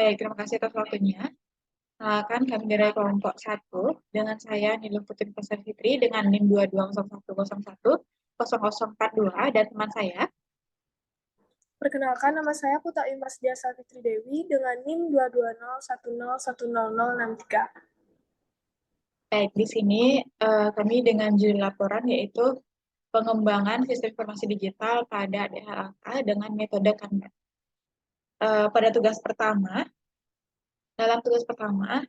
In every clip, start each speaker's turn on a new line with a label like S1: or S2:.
S1: Baik, terima kasih atas waktunya. Kenalkan kami dari kelompok 1 dengan saya Nilum Putri Pasar Fitri dengan NIM 2201010042 dan teman saya.
S2: Perkenalkan, nama saya Putra Imas Jasa Fitri Dewi dengan NIM 220101063.
S1: Baik, di sini kami dengan judul laporan yaitu pengembangan sistem informasi digital pada DHLK dengan metode Kanban. Pada dalam tugas pertama,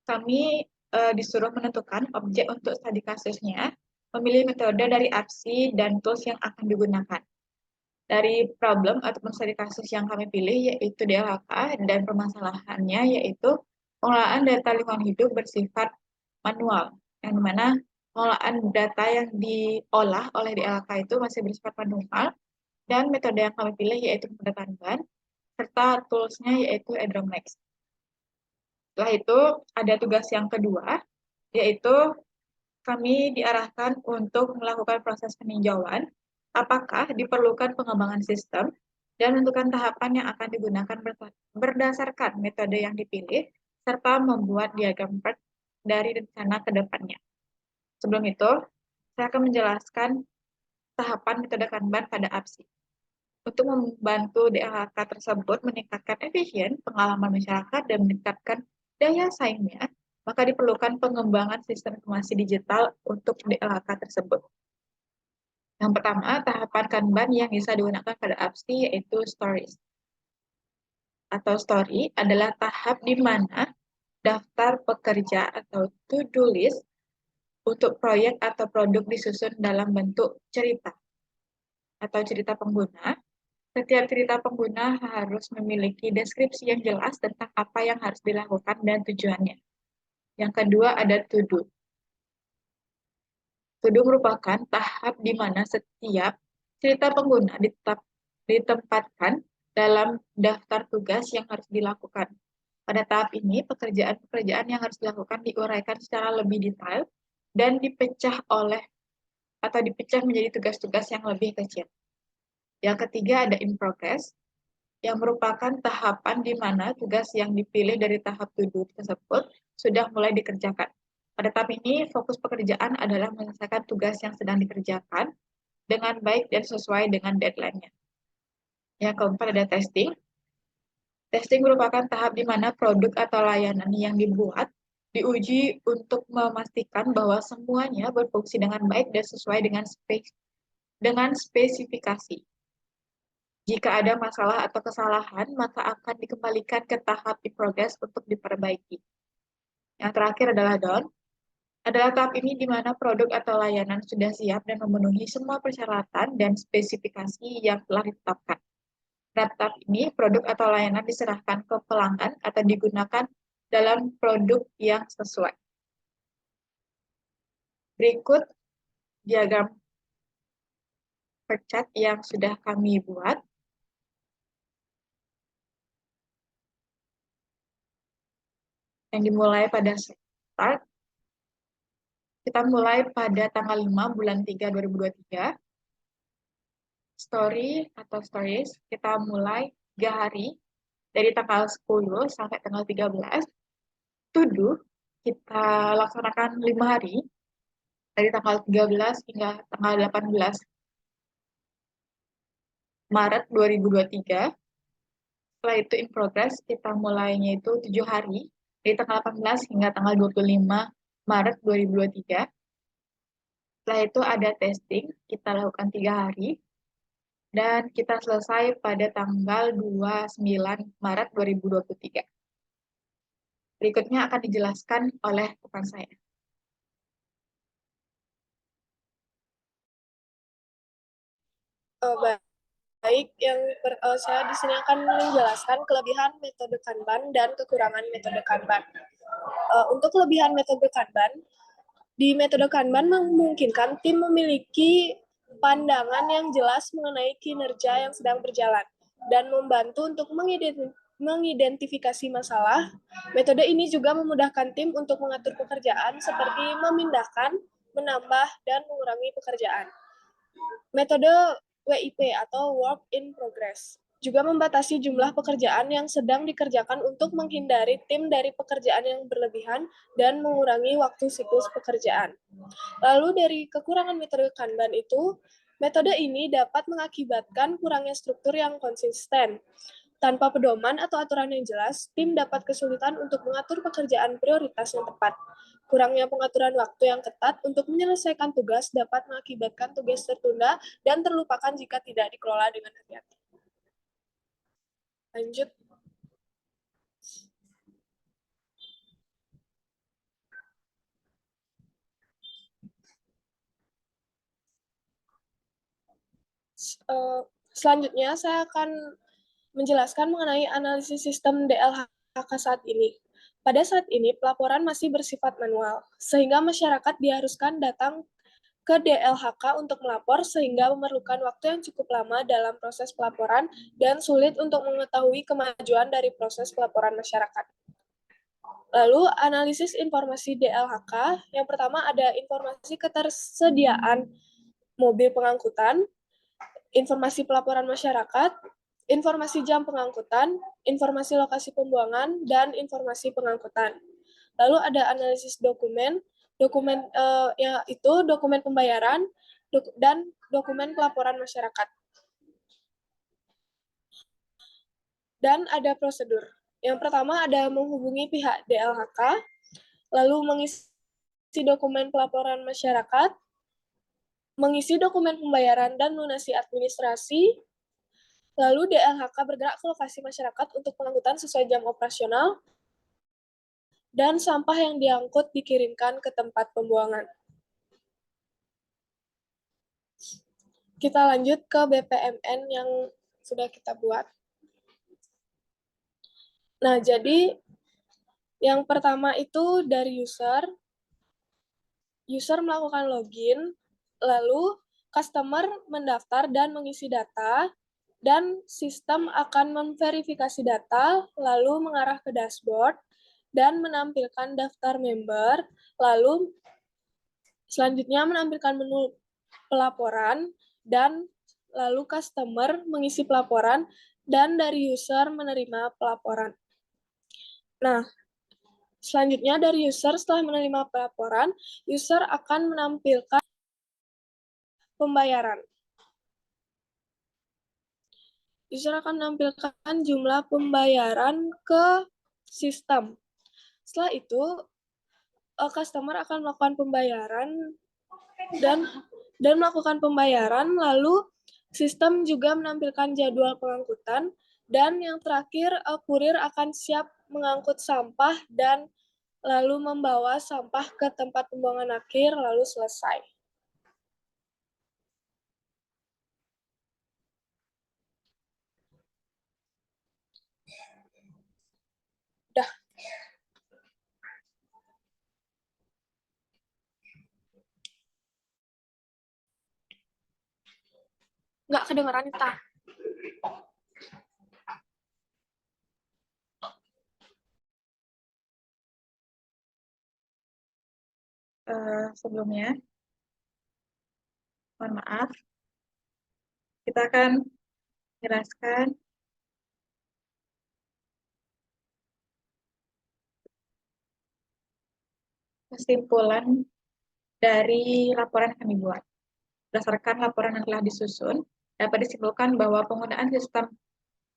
S1: kami disuruh menentukan objek untuk studi kasusnya, memilih metode dari APSI dan tools yang akan digunakan. Dari problem ataupun studi kasus yang kami pilih yaitu DLHK dan permasalahannya yaitu pengelolaan data lingkungan hidup bersifat manual, yang dimana pengelolaan data yang diolah oleh DLHK itu masih bersifat manual, dan metode yang kami pilih yaitu metode Kanban, serta toolsnya yaitu Edromex. Setelah itu ada tugas yang kedua, yaitu kami diarahkan untuk melakukan proses peninjauan apakah diperlukan pengembangan sistem dan menentukan tahapan yang akan digunakan berdasarkan metode yang dipilih, serta membuat diagram PERT dari rencana ke depannya. Sebelum itu, saya akan menjelaskan tahapan metode Kanban pada APSI. Untuk membantu DLHK tersebut meningkatkan efisien pengalaman masyarakat dan meningkatkan daya saingnya, maka diperlukan pengembangan sistem informasi digital untuk DLHK tersebut. Yang pertama, tahapan Kanban yang bisa digunakan pada APSI yaitu Stories. Atau Story adalah tahap di mana daftar pekerja atau to-do list untuk proyek atau produk disusun dalam bentuk cerita atau cerita pengguna. Setiap cerita pengguna harus memiliki deskripsi yang jelas tentang apa yang harus dilakukan dan tujuannya. Yang kedua ada to-do. To-do merupakan tahap di mana setiap cerita pengguna ditempatkan dalam daftar tugas yang harus dilakukan. Pada tahap ini, pekerjaan-pekerjaan yang harus dilakukan diuraikan secara lebih detail dan dipecah menjadi tugas-tugas yang lebih kecil. Yang ketiga ada in progress, yang merupakan tahapan di mana tugas yang dipilih dari tahap to-do tersebut sudah mulai dikerjakan. Pada tahap ini, fokus pekerjaan adalah menyelesaikan tugas yang sedang dikerjakan dengan baik dan sesuai dengan deadline-nya. Yang keempat ada testing. Testing merupakan tahap di mana produk atau layanan yang dibuat diuji untuk memastikan bahwa semuanya berfungsi dengan baik dan sesuai dengan spesifikasi. Jika ada masalah atau kesalahan, maka akan dikembalikan ke tahap in progress untuk diperbaiki. Yang terakhir adalah done. Adalah tahap ini di mana produk atau layanan sudah siap dan memenuhi semua persyaratan dan spesifikasi yang telah ditetapkan. Pada tahap ini, produk atau layanan diserahkan ke pelanggan atau digunakan dalam produk yang sesuai. Berikut diagram percat yang sudah kami buat. Yang dimulai pada start, kita mulai pada tanggal 5 bulan 3 2023. Story atau stories, kita mulai 3 hari, dari tanggal 10 sampai tanggal 13. To do, kita laksanakan 5 hari, dari tanggal 13 hingga tanggal 18 Maret 2023. Setelah itu in progress, kita mulainya itu 7 hari, dari tanggal 18 hingga tanggal 25 Maret 2023. Setelah itu ada testing, kita lakukan 3 hari, dan kita selesai pada tanggal 29 Maret 2023. Berikutnya akan dijelaskan oleh rekan saya.
S2: Baik, saya di sini akan menjelaskan kelebihan metode Kanban dan kekurangan metode Kanban. Untuk kelebihan metode Kanban, di metode Kanban memungkinkan tim memiliki pandangan yang jelas mengenai kinerja yang sedang berjalan dan membantu untuk mengidentifikasi masalah. Metode ini juga memudahkan tim untuk mengatur pekerjaan seperti memindahkan, menambah, dan mengurangi pekerjaan. Metode WIP atau Work in Progress juga membatasi jumlah pekerjaan yang sedang dikerjakan untuk menghindari tim dari pekerjaan yang berlebihan dan mengurangi waktu siklus pekerjaan. Lalu dari kekurangan metode Kanban itu, metode ini dapat mengakibatkan kurangnya struktur yang konsisten. Tanpa pedoman atau aturan yang jelas, tim dapat kesulitan untuk mengatur pekerjaan prioritas yang tepat. Kurangnya pengaturan waktu yang ketat untuk menyelesaikan tugas dapat mengakibatkan tugas tertunda dan terlupakan jika tidak dikelola dengan hati-hati. Lanjut. Selanjutnya, saya akan menjelaskan mengenai analisis sistem DLHK saat ini. Pada saat ini, pelaporan masih bersifat manual, sehingga masyarakat diharuskan datang ke DLHK untuk melapor, sehingga memerlukan waktu yang cukup lama dalam proses pelaporan dan sulit untuk mengetahui kemajuan dari proses pelaporan masyarakat. Lalu, analisis informasi DLHK, yang pertama ada informasi ketersediaan mobil pengangkutan, informasi pelaporan masyarakat, informasi jam pengangkutan, informasi lokasi pembuangan, dan informasi pengangkutan. Lalu ada analisis dokumen, yaitu dokumen pembayaran dan dokumen pelaporan masyarakat. Dan ada prosedur. Yang pertama ada menghubungi pihak DLHK, lalu mengisi dokumen pelaporan masyarakat, mengisi dokumen pembayaran dan lunasi administrasi. Lalu DLHK bergerak ke lokasi masyarakat untuk pengangkutan sesuai jam operasional, dan sampah yang diangkut dikirimkan ke tempat pembuangan. Kita lanjut ke BPMN yang sudah kita buat. Nah, jadi yang pertama itu dari user melakukan login, lalu customer mendaftar dan mengisi data, dan sistem akan memverifikasi data, lalu mengarah ke dashboard, dan menampilkan daftar member, lalu selanjutnya menampilkan menu pelaporan, dan lalu customer mengisi pelaporan, dan dari user menerima pelaporan. Nah, selanjutnya dari user setelah menerima pelaporan, user akan menampilkan pembayaran. User akan menampilkan jumlah pembayaran ke sistem. Setelah itu, customer akan melakukan pembayaran dan melakukan pembayaran, lalu sistem juga menampilkan jadwal pengangkutan, dan yang terakhir, kurir akan siap mengangkut sampah dan lalu membawa sampah ke tempat pembuangan akhir, lalu selesai. Udah. Nggak kedengeran, kita.
S1: Sebelumnya, mohon maaf, kita akan menjelaskan kesimpulan dari laporan yang kami buat. Berdasarkan laporan yang telah disusun, dapat disimpulkan bahwa penggunaan sistem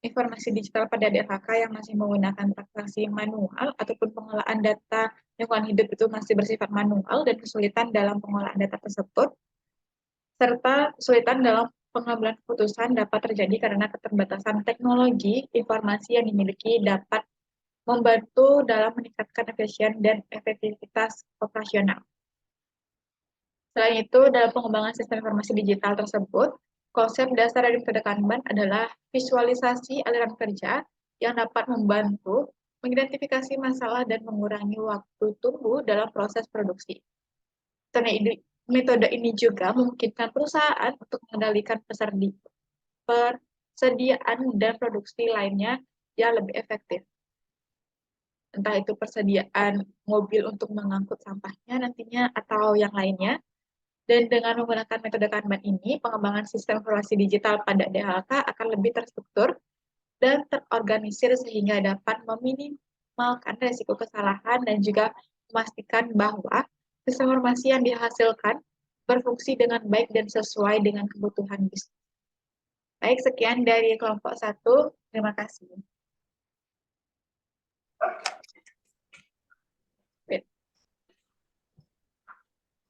S1: informasi digital pada DLHK yang masih menggunakan transaksi manual ataupun pengelolaan data lingkungan hidup itu masih bersifat manual dan kesulitan dalam pengolahan data tersebut, serta kesulitan dalam pengambilan keputusan dapat terjadi karena keterbatasan teknologi informasi yang dimiliki dapat membantu dalam meningkatkan efisien dan efektivitas operasional. Selain itu, dalam pengembangan sistem informasi digital tersebut, konsep dasar dari metode Kanban adalah visualisasi aliran kerja yang dapat membantu mengidentifikasi masalah dan mengurangi waktu tunggu dalam proses produksi. Metode ini juga memungkinkan perusahaan untuk mengendalikan persediaan dan produksi lainnya yang lebih efektif. Entah itu persediaan mobil untuk mengangkut sampahnya nantinya atau yang lainnya. Dan dengan menggunakan metode Kanban ini, pengembangan sistem informasi digital pada DLHK akan lebih terstruktur dan terorganisir sehingga dapat meminimalkan risiko kesalahan dan juga memastikan bahwa sistem informasi yang dihasilkan berfungsi dengan baik dan sesuai dengan kebutuhan bisnis. Baik, sekian dari kelompok 1. Terima kasih.